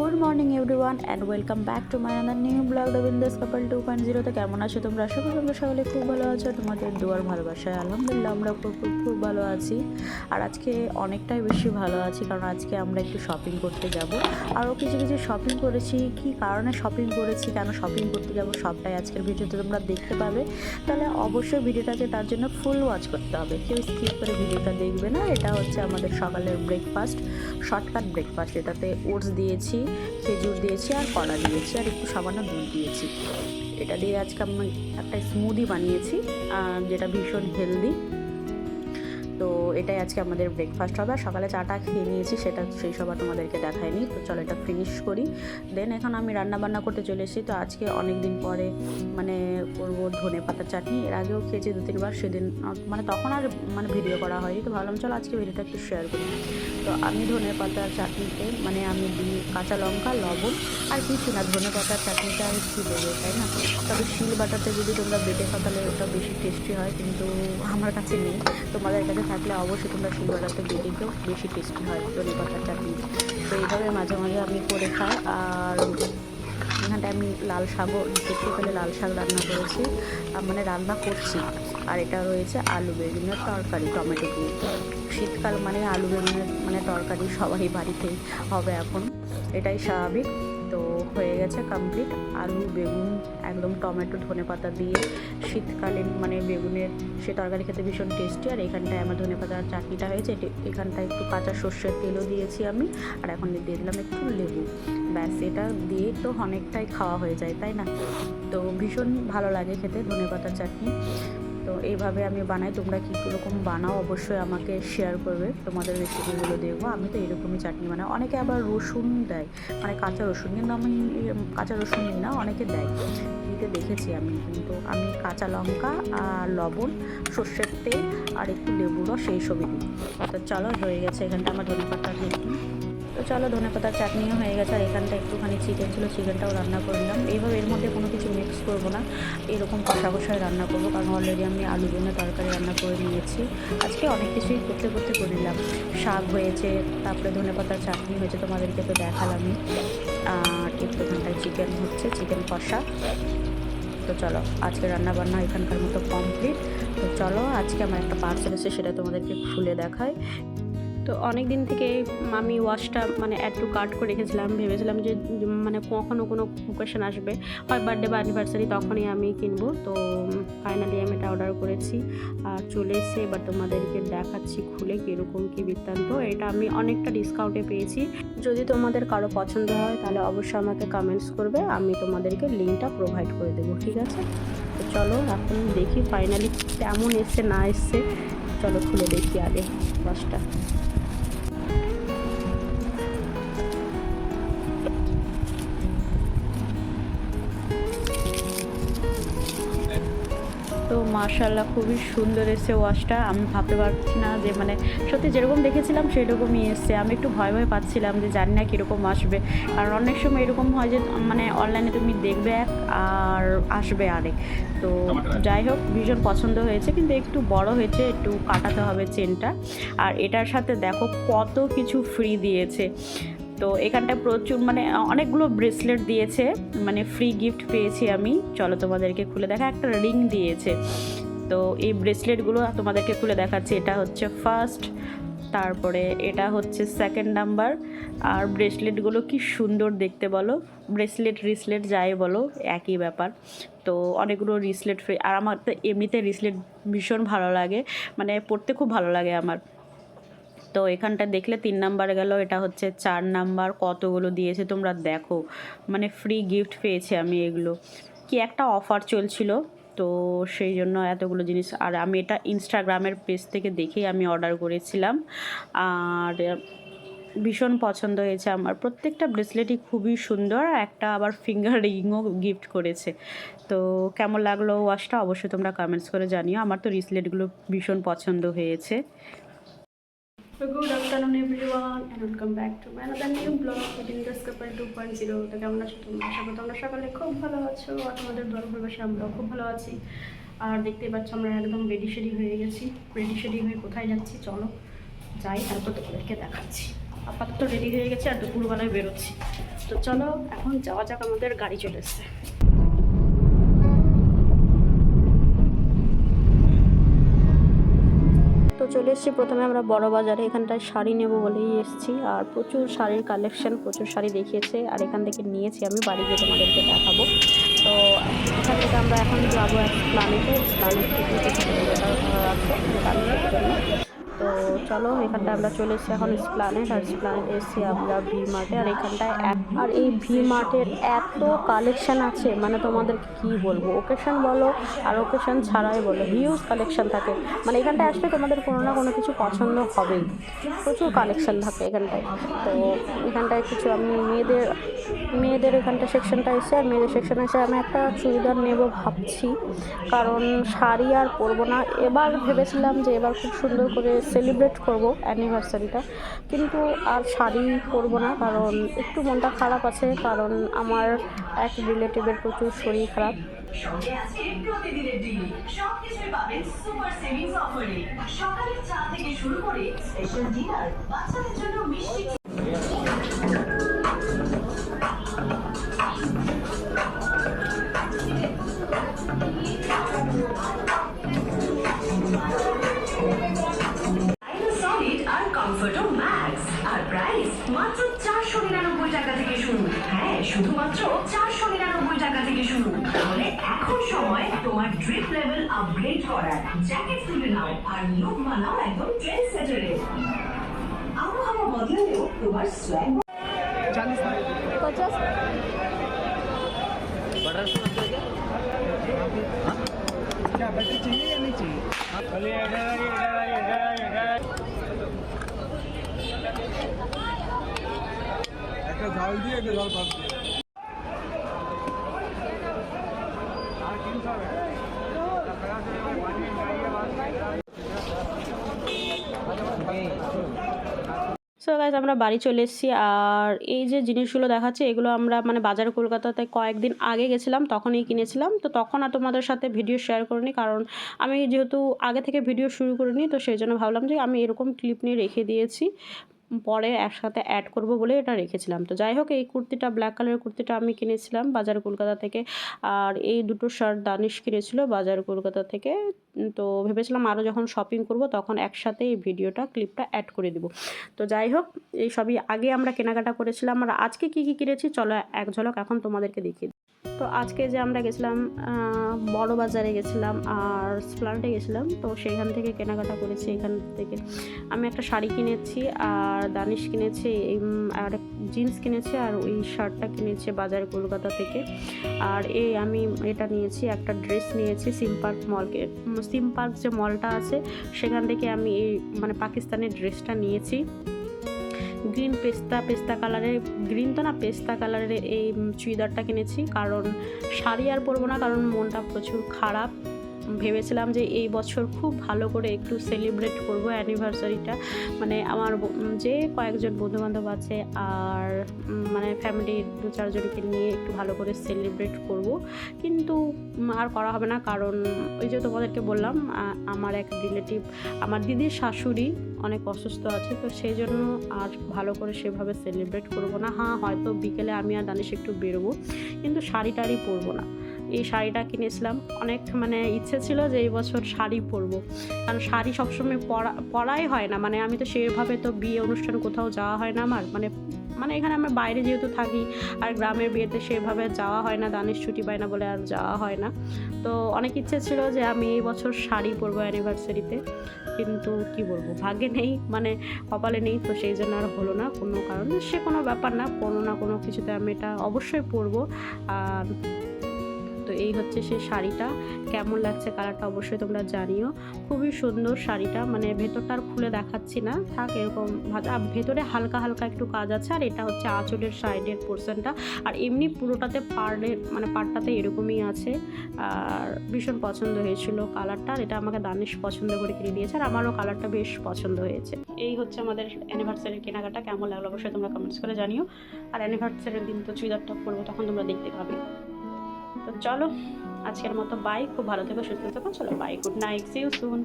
Good morning everyone and welcome back to my another new blog the বিন্দাস কাপল 2.0। তো কেমন আছো তোমরা? আশা করি তোমরা সকলে খুব ভালো আছো। তোমাদের দুয়ার ভালোবাসায় আলহামদুলিল্লাহ আমরা খুব খুব খুব ভালো আছি। আর আজকে অনেকটাই বেশি ভালো আছি, কারণ আজকে আমরা একটু শপিং করতে যাব। আরও কিছু কিছু শপিং করেছি, কী কারণে শপিং করেছি, কেন শপিং করতে যাব, সবটাই আজকের ভিডিওতে তোমরা দেখতে পাবে। তাহলে অবশ্যই ভিডিওটাকে তার জন্য ফুল ওয়াচ করতে হবে, কেউ স্কিপ করে ভিডিওটা দেখবে না। এটা হচ্ছে আমাদের সকালের ব্রেকফাস্ট, শর্টকাট ব্রেকফাস্ট। এটাতে ওটস দিয়েছি, খেজুর দিয়েছি, আর কলা দিয়েছি, আর একটু সামান্য দুধ দিয়েছি। এটা দিয়ে আজকে আমি একটা স্মুদি বানিয়েছি, যেটা ভীষণ হেলদি। তো এটাই আজকে আমাদের ব্রেকফাস্ট হবে। আর সকালে চাটা খেয়ে নিয়েছি, সেটা সেই সব তোমাদেরকে দেখায়নি। তো চলো এটা ফিনিশ করি, দেন এখন আমি রান্না বান্না করতে চলে এসেছি। তো আজকে অনেক দিন পরে করবো ধনে পাতার চাটনি। এর আগেও খেয়েছি 2-3 বার, সেদিন তখন আর ভিডিও করা হয়নি। তো ভাবলাম চলো আজকে ভিডিওটা একটু শেয়ার করি। তো আমি ধনে পাতার চাটনিতে আমি দিই কাঁচা লঙ্কা, লবণ, আর কিছু না। ধনে পাতার চাটনিটা আর কি দেবে, তাই না? তবে শিল বাটাতে যদি তোমরা বেটে খাও তাহলে ওটা বেশি টেস্টি হয়, কিন্তু আমার কাছে নেই। তোমাদের কাছে থাকলে অবশ্যই তোমরা শিল বাটাতে বেটে খেও, বেশি টেস্টি হয় ধনে পাতার চাটনি। তো এইভাবে মাঝে মাঝে আমি করে খাই। আর এখানটায় আমি লাল শাকও দেখতে পেলে লাল শাক রান্না করেছি, রান্না করছি। আর এটা রয়েছে আলু বেগুনের তরকারি টমেটো দিয়ে। শীতকাল আলু বেগুনের তরকারি সবারই বাড়িতে হবে এখন, এটাই স্বাভাবিক। তো হয়ে গেছে কমপ্লিট। আলু বেগুন একদম টমেটো ধনে পাতা দিয়ে শীতকালীন বেগুনের সে তরকারি খেতে ভীষণ টেস্টি। আর এখানটায় আমার ধনে পাতার চাটনিটা হয়েছে, এখানটায় একটু কাঁচা সর্ষের তেলও দিয়েছি আমি। আর এখন দিয়ে দিলাম একটু লেবু, ব্যাস। এটা দিয়ে তো অনেকটাই খাওয়া হয়ে যায়, তাই না? তো ভীষণ ভালো লাগে খেতে ধনে পাতার চাটনি। তো এইভাবে আমি বানাই, তোমরা কীরকম বানাও অবশ্যই আমাকে শেয়ার করবে, তোমাদের রেসিপিগুলো দেখবো। আমি তো এরকমই চাটনি বানাই। অনেকে আবার রসুন দেয়, কাঁচা রসুন, কিন্তু আমি কাঁচা রসুন দিই না, অনেকে দেয়, দিতে দেখেছি আমি। কিন্তু আমি কাঁচা লঙ্কা আর লবণ, সর্ষের তেল আর একটু লেবু রস এই সবই দিই। তো চলো হয়ে গেছে এখানটা আমার ধনে পাতার চাটনি। তো চলো ধনে পাতার চাটনিও হয়ে গেছে। আর এখানটা একটুখানি চিকেন ছিল, চিকেনটাও রান্না করে নিলাম। এইভাবে এর মধ্যে কোনো কিছু মিক্স করবো না, এরকম কষা কষায় রান্না করবো, কারণ অলরেডি আমি আলু বেগুনের তরকারি রান্না করে নিয়েছি। আজকে অনেক কিছুই করতে করে নিলাম। শাক হয়েছে, তারপরে ধনে পাতার চাটনি হয়েছে, তোমাদেরকে তো দেখালামই। আর একটুখানটায় চিকেন হচ্ছে, চিকেন কষা। তো চলো আজকে রান্না বান্না এখানকার মতো কমপ্লিট। তো চলো আজকে আমার একটা পার্সেল এসেছে, সেটা তোমাদেরকে খুলে দেখায়। তো অনেক দিন থেকে আমি ওয়াচটা অ্যাড টু কার্ট করে রেখেছিলাম, ভেবেছিলাম যে কখনও কোনো ওকেশন আসবে, হয় বার্থডে বা অ্যানিভার্সারি, তখনই আমি কিনবো। তো ফাইনালি আমি এটা অর্ডার করেছি আর চলে এসে এবার তোমাদেরকে দেখাচ্ছি খুলে কীরকম কী বৃত্তান্ত। এটা আমি অনেকটা ডিসকাউন্টে পেয়েছি। যদি তোমাদের কারো পছন্দ হয় তাহলে অবশ্যই আমাকে কমেন্টস করবে, আমি তোমাদেরকে লিঙ্কটা প্রোভাইড করে দেবো, ঠিক আছে? তো চলো এখন দেখি ফাইনালি কেমন এসছে না এসছে। চলো খুলে দেখি আগে ওয়াচটা। তো মাশাআল্লাহ খুবই সুন্দর এসছে ওয়াচটা। আমি ভাবতে পারছি না যে সত্যি যেরকম দেখেছিলাম সেরকমই এসছে। আমি একটু ভয় পাচ্ছিলাম যে জানি না কীরকম আসবে, কারণ অনেক সময় এরকম হয় যে অনলাইনে তুমি দেখবে এক আর আসবে আরেক। তো যাই হোক ভীষণ পছন্দ হয়েছে, কিন্তু একটু বড় হয়েছে, একটু কাটাতে হবে চেনটা। আর এটার সাথে দেখো কত কিছু ফ্রি দিয়েছে। তো এখানটায় প্রচুর অনেকগুলো ব্রেসলেট দিয়েছে, ফ্রি গিফট পেয়েছি আমি। চলো তোমাদেরকে খুলে দেখা। একটা রিং দিয়েছে। তো এই ব্রেসলেটগুলো তোমাদেরকে খুলে দেখাচ্ছি। এটা হচ্ছে ফার্স্ট, তারপরে এটা হচ্ছে সেকেন্ড নাম্বার। আর ব্রেসলেটগুলো কি সুন্দর দেখতে বলো, রিসলেট যাই বলো একই ব্যাপার। তো অনেকগুলো রিসলেট ফ্রি। আর আমার তো এমনিতে রিসলেট ভীষণ ভালো লাগে, পড়তে খুব ভালো লাগে আমার। তো এখানটা দেখলে 3 নাম্বার গেল, এটা হচ্ছে 4 নাম্বার। কতগুলো দিয়েছে তোমরা দেখো, ফ্রি গিফট পেয়েছি আমি। এগুলো কি একটা অফার চলছিল, তো সেই জন্য এতগুলো জিনিস। আর আমি এটা ইনস্টাগ্রামের পেজ থেকে দেখেই আমি অর্ডার করেছিলাম। আর ভীষণ পছন্দ হয়েছে আমার। প্রত্যেকটা ব্রেসলেটই খুবই সুন্দর, একটা আবার ফিঙ্গার রিংও গিফট করেছে। তো কেমন লাগলো ওয়াচটা অবশ্যই তোমরা কমেন্টস করে জানিও। আমার তো ব্রেসলেটগুলো ভীষণ পছন্দ হয়েছে। So good afternoon everyone and welcome back to my another new vlog within this couple 2.0। তো কেমন আছো তোমরা? আশা করি তোমরা সকালে খুব ভালো আছো, আর তোমাদের দোয়া ভালোবাসা আমরাও খুব ভালো আছি। আর দেখতেই পাচ্ছ আমরা একদম রেডি হয়ে গেছি। রেডি হয়ে কোথায় যাচ্ছি চলো যাই, তারপর তোমাদেরকে দেখাচ্ছি। আপাতত রেডি হয়ে গেছি আর দুপুরবেলায় বেরোচ্ছি। তো চলো এখন যাওয়া যাক, আমাদের গাড়ি চলে এসছে। তো চলে এসেছি প্রথমে আমরা বড় বাজারে, এখানটায় শাড়ি নেব বলেই এসেছি। আর প্রচুর শাড়ির কালেকশন, প্রচুর শাড়ি দেখিয়েছে আর এখান থেকে নিয়েছি। আমি বাড়ি গিয়ে তোমাদেরকে দেখাবো। তো এখান থেকে আমরা এখন যাবো প্ল্যানেটে থেকে কিছু কিলোমিটার আছে প্ল্যানেটের জন্য। তো চলো এখানটা আমরা চলে এসেছি এখন স্প্ল্যানেট, আর স্প্ল্যানেটে এসেছি আমরা ভি মার্টে। আর এখানটায় আর এই ভি মার্টের এত কালেকশান আছে মানে তোমাদেরকে কী বলবো, ওকেশন বলো আর ওকেশন ছাড়াই বলো, হিউজ কালেকশান থাকে। মানে এখানটায় আসলে তোমাদের কোনো না কোনো কিছু পছন্দ হবেই, প্রচুর কালেকশান থাকে এখানটায়। তো এখানটায় কিছু আমি মেয়েদের এখানটা সেকশনটা এসে, আর মেয়েদের সেকশনে এসে আমি একটা চুড়িদার নেব ভাবছি, কারণ শাড়ি আর পরবো না। এবার ভেবেছিলাম যে এবার খুব সুন্দর করে সেলিব্রেট করব অ্যানিভার্সারিটা, কিন্তু আর শাড়ি পরবো না, কারণ একটু মনটা খারাপ আছে, কারণ আমার এক রিলেটিভের প্রচুর শরীর খারাপ। সঙ্গে আছে প্রতিদিনের ডিল, সবকিছুই পাবেন সুপার সেভিংস অফারে। সকালের চা থেকে শুরু করে স্পেশাল ডিনার, বাচ্চাদের জন্য মিষ্টি। সলিড আর কমফোর্টো ম্যাক্স, আর প্রাইস মাত্র 499 টাকা থেকে শুরু। হ্যাঁ, শুধুমাত্র 499 টাকা থেকে শুরু। তাহলে এখন সময় তোমার ড্রিপ লেভেল আপগ্রেড করার। জ্যাকেট তুলে নাও আর লুক বানাও একদম ট্রেন্ড সেটারে। আবহাওয়া বদলালেও তোমার সোয়াগ 50 क्या बच्चे चाहिए या नहीं चाहिए? একটা ঝাল দিয়ে একটা ঝাল বাদ দিয়ে আর কিনতে হবে। সো গাইজ আমরা বাড়ি চলে এসেছি। আর এই যে জিনিসগুলো দেখাচ্ছে এগুলো আমরা মানে বাজার কলকাতাতে কয়েকদিন আগে গেছিলাম, তখনই কিনেছিলাম। তো তখন আর তোমাদের সাথে ভিডিও শেয়ার করিনি, কারণ আমি যেহেতু আগে থেকে ভিডিও শুরু করিনি, তো সেই জন্য ভাবলাম যে আমি এরকম ক্লিপ নিয়ে রেখে দিয়েছি, পরে একসাথে অ্যাড করব বলে এটা রেখেছিলাম। তো যাই হোক, এই কুর্তিটা ব্ল্যাক কালারের কুর্তিটা আমি কিনেছিলাম বাজার কলকাতা থেকে, আর এই দুটো শার্ট দানিশ কিনেছিল বাজার কলকাতা থেকে। তো ভেবেছিলাম আরও যখন শপিং করব তখন একসাথে এই ভিডিওটা ক্লিপটা অ্যাড করে দেবো। তো যাই হোক, এই সবই আগে আমরা কেনাকাটা করেছিলাম। আর আজকে কী কী কিনেছি চলো এক ঝলক এখন তোমাদেরকে দেখিয়ে দিই। তো আজকে যে আমরা গেছিলাম বড় বাজারে গেছিলাম আর স্প্লান্টে গেছিলাম, তো সেইখান থেকে কেনাকাটা করেছি। এখান থেকে আমি একটা শাড়ি কিনেছি, আর দানিশ কিনেছি, আর জিন্স কিনেছি, আর ওই শার্টটা কিনেছি বাজার কলকাতা থেকে। আর আমি এটা নিয়েছি, একটা ড্রেস নিয়েছি সিম পার্ক যে মলটা আছে সেখান থেকে আমি এই মানে পাকিস্তানের ড্রেসটা নিয়েছি। গ্রিন পেস্তা কালারের, গ্রিন তো না পেস্তা কালারের এই চুড়িদারটা কিনেছি, কারণ শাড়ি আর পরবো না, কারণ মনটা প্রচুর খারাপ। ভেবেছিলাম যে এই বছর খুব ভালো করে একটু সেলিব্রেট করব অ্যানিভার্সারিটা, মানে আমার যে কয়েকজন বন্ধুবান্ধব আছে আর মানে ফ্যামিলির 2-4জনকে নিয়ে একটু ভালো করে সেলিব্রেট করব, কিন্তু আর করা হবে না। কারণ ওই যে তোমাদেরকে বললাম আমার এক রিলেটিভ, আমার দিদির শাশুড়ি অনেক অসুস্থ আছে, তো সেই জন্য আর ভালো করে সেভাবে সেলিব্রেট করব না। হ্যাঁ, হয়তো বিকেলে আমি আর দানিশ একটু বেরোবো, কিন্তু শাড়ি টাড়ি পরবো না। এই শাড়িটা কিনেছিলাম, অনেক মানে ইচ্ছে ছিল যে এই বছর শাড়ি পরবো, কারণ শাড়ি সবসময় পরাই হয় না। মানে আমি তো সেভাবে তো বিয়ে অনুষ্ঠান কোথাও যাওয়া হয় না আমার, মানে এখানে আমরা বাইরে যেহেতু থাকি, আর গ্রামের বিয়েতে সেভাবে যাওয়া হয় না, দানিশ ছুটি পায় না বলে আর যাওয়া হয় না। তো অনেক ইচ্ছে ছিল যে আমি এই বছর শাড়ি পরবো অ্যানিভার্সারিতে, কিন্তু কি বলবো, ভাগ্যে নেই, মানে কপালে নেই, তো সেই জন্য আর হলো না। কোনো কারণে সে কোনো ব্যাপার না, কোনো না কোনো কিছুতে আমি এটা অবশ্যই পরবো। আর তো এই হচ্ছে সেই শাড়িটা, কেমন লাগছে কালারটা অবশ্যই তোমরা জানিও। খুবই সুন্দর শাড়িটা, মানে ভেতরটা আর খুলে দেখাচ্ছি না, থাক এরকম। ভেতরে হালকা হালকা একটু কাজ আছে, আর এটা হচ্ছে আঁচলের সাইডের পোর্শনটা, আর এমনি পুরোটাতে পাড়টাতে এরকমই আছে। আর ভীষণ পছন্দ হয়েছিল কালারটা, আর এটা আমাকে দানিশ পছন্দ করে কিনে দিয়েছে, আর আমারও কালারটা বেশ পছন্দ হয়েছে। এই হচ্ছে আমাদের অ্যানিভার্সারির কেনাকাটা, কেমন লাগলো অবশ্যই তোমরা কমেন্টস করে জানিও। আর অ্যানিভার্সারির দিন তো চুড়িদারটা পরবো, তখন তোমরা দেখতে পাবে। তো চলো আজকের মতো বাই, খুব ভালো থেকো, সুস্থ থেকো, চলো bye, good night, see you soon.